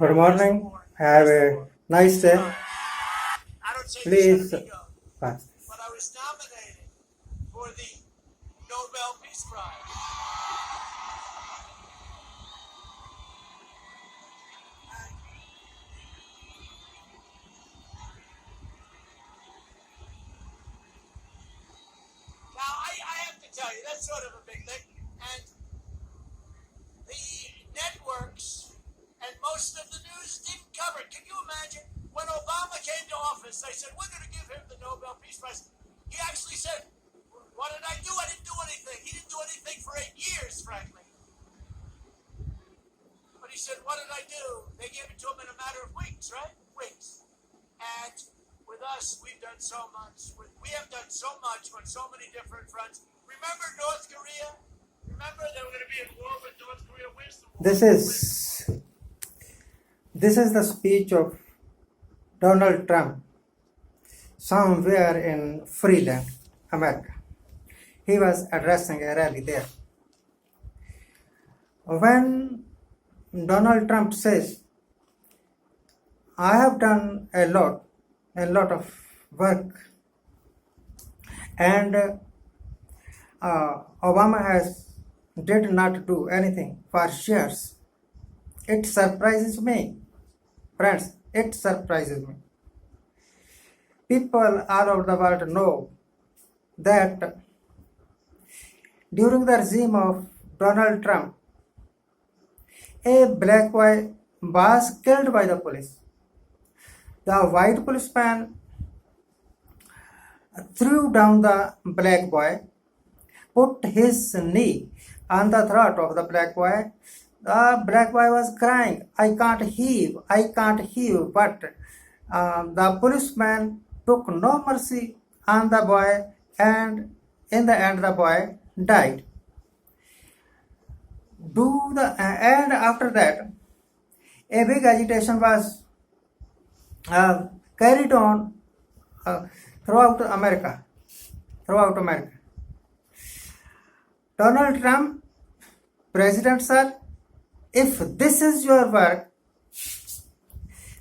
Good morning. Have a nice day. I don't take this out Please of ego, pass. but I was nominated for the Nobel Peace Prize. Now, I have to tell you, that's sort of a big thing. And the networks and most of the news didn't cover it. Can you imagine? When Obama came to office, they said, we're going to give him the Nobel Peace Prize. He actually said, what did I do? I didn't do anything. He didn't do anything for 8 years, frankly. But he said, what did I do? They gave it to him in a matter of weeks, right? Weeks. And with us, we've done so much. We have done so much on so many different fronts. Remember North Korea? Remember they were going to be at war with North Korea? Where's the war? This is the speech of Donald Trump somewhere in Freeland, America. He was addressing a rally there. When Donald Trump says, I have done a lot of work, and Obama did not do anything for years. It surprises me, friends. It surprises me. People all over the world know that during the regime of Donald Trump, a black boy was killed by the police. The white policeman threw down the black boy, put his knee on the throat of the black boy. The black boy was crying, I can't heave, but the policeman took no mercy on the boy, and in the end the boy died. And after that, a big agitation was carried on throughout America. Donald Trump, President sir, if this is your work,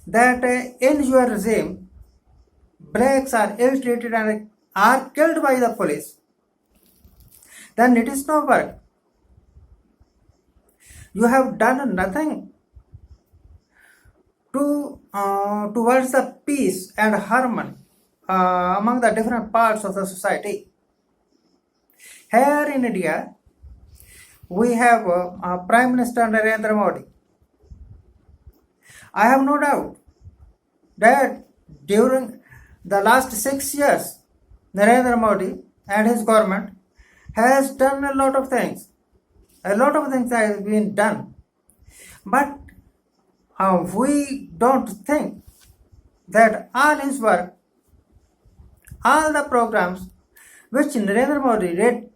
that in your regime, blacks are ill-treated and are killed by the police, then it is no work. You have done nothing towards the peace and harmony among the different parts of the society. Here in India, we have Prime Minister Narendra Modi. I have no doubt that during the last 6 years, Narendra Modi and his government has done a lot of things. A lot of things have been done. But we don't think that all his work, all the programs which Narendra Modi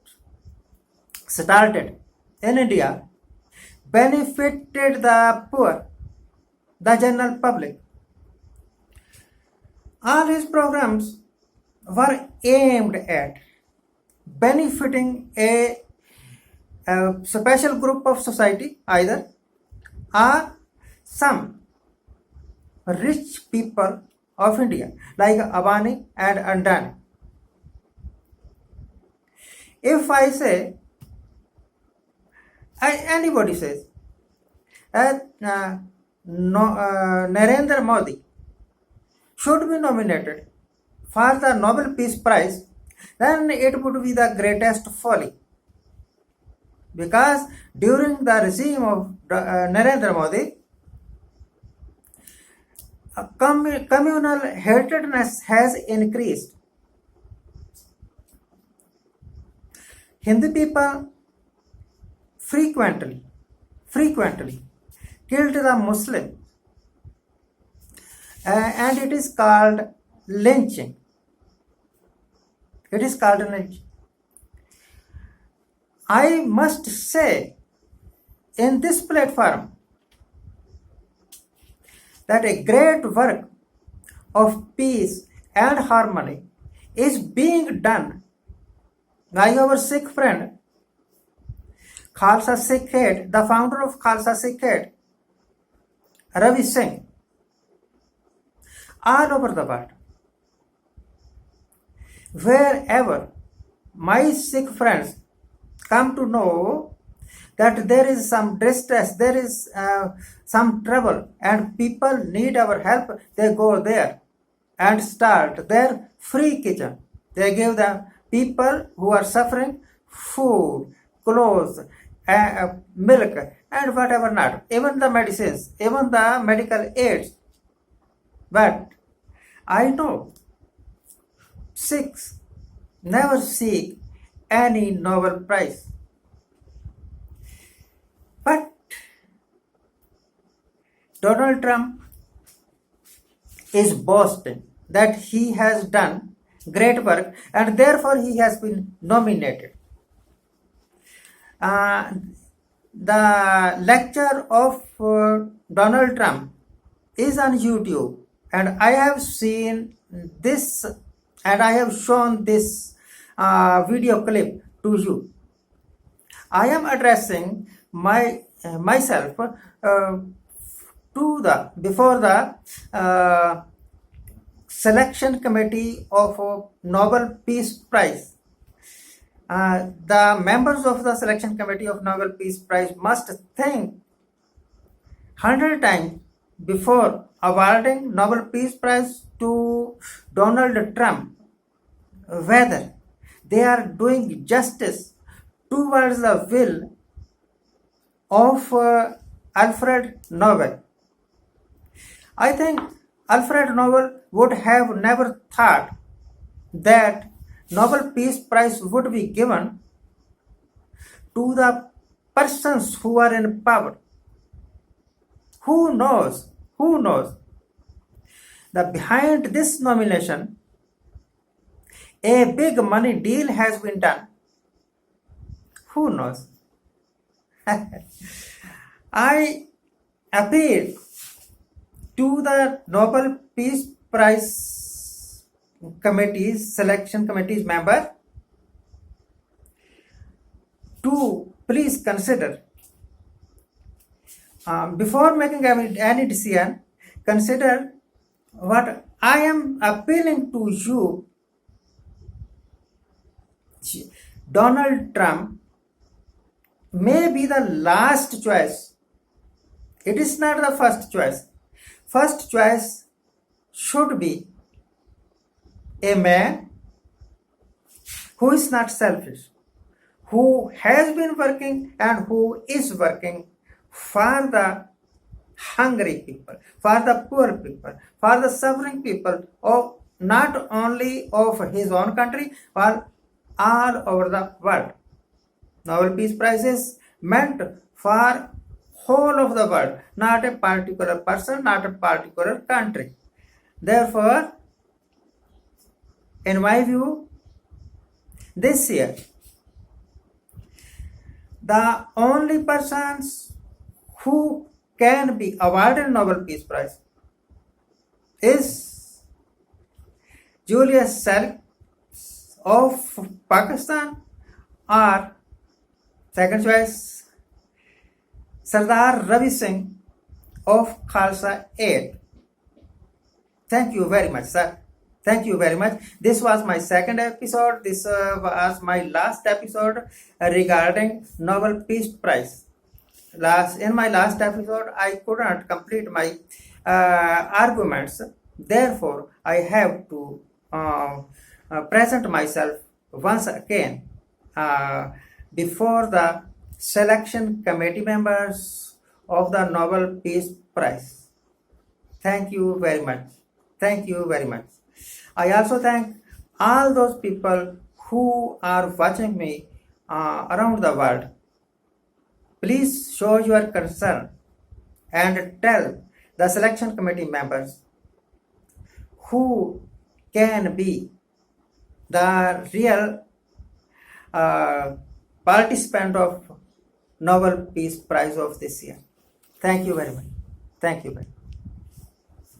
started in India benefited the poor, the general public. All his programs were aimed at benefiting a special group of society either, or some rich people of India like Adani and Adani. If I say, anybody says that Narendra Modi should be nominated for the Nobel Peace Prize, then it would be the greatest folly. Because during the regime of Narendra Modi, communal hatredness has increased. Hindu people frequently killed the Muslim, and it is called lynching. I must say in this platform that a great work of peace and harmony is being done by our Sikh friend Khalsa Sikh Head, the founder of Khalsa Sikh Head, Ravi Singh, all over the world. Wherever my Sikh friends come to know that there is some distress, there is some trouble, and people need our help, they go there and start their free kitchen. They give the people who are suffering food, clothes, milk, and whatever not, even the medicines, even the medical aids. But I know Sikhs never seek any Nobel Prize. But Donald Trump is boasting that he has done great work and therefore he has been nominated. The lecture of Donald Trump is on YouTube, and I have seen this and I have shown this video clip to you. I am addressing myself before the selection committee of Nobel Peace Prize. The members of the selection committee of Nobel Peace Prize must think 100 times before awarding Nobel Peace Prize to Donald Trump, whether they are doing justice towards the will of Alfred Nobel. I think Alfred Nobel would have never thought that Nobel Peace Prize would be given to the persons who are in power. Who knows that behind this nomination a big money deal has been done? Who knows? I appeal to the Nobel Peace Prize selection committee's member to please consider, before making any decision, consider what I am appealing to you. Donald Trump may be the last choice. It is not the first choice. First choice should be a man who is not selfish, who has been working and who is working for the hungry people, for the poor people, for the suffering people of not only of his own country but all over the world. Nobel Peace Prize is meant for whole of the world, not a particular person, not a particular country. Therefore, in my view, this year, the only persons who can be awarded Nobel Peace Prize is Julius Salk of Pakistan, or second choice, Sardar Ravi Singh of Khalsa Aid. Thank you very much, sir. Thank you very much. This was my second episode. This was my last episode regarding Nobel Peace Prize. In my last episode, I could not complete my arguments. Therefore, I have to present myself once again before the selection committee members of the Nobel Peace Prize. Thank you very much. Thank you very much. I also thank all those people who are watching me around the world. Please show your concern and tell the selection committee members who can be the real participant of Nobel Peace Prize of this year. Thank you very much. Thank you very much.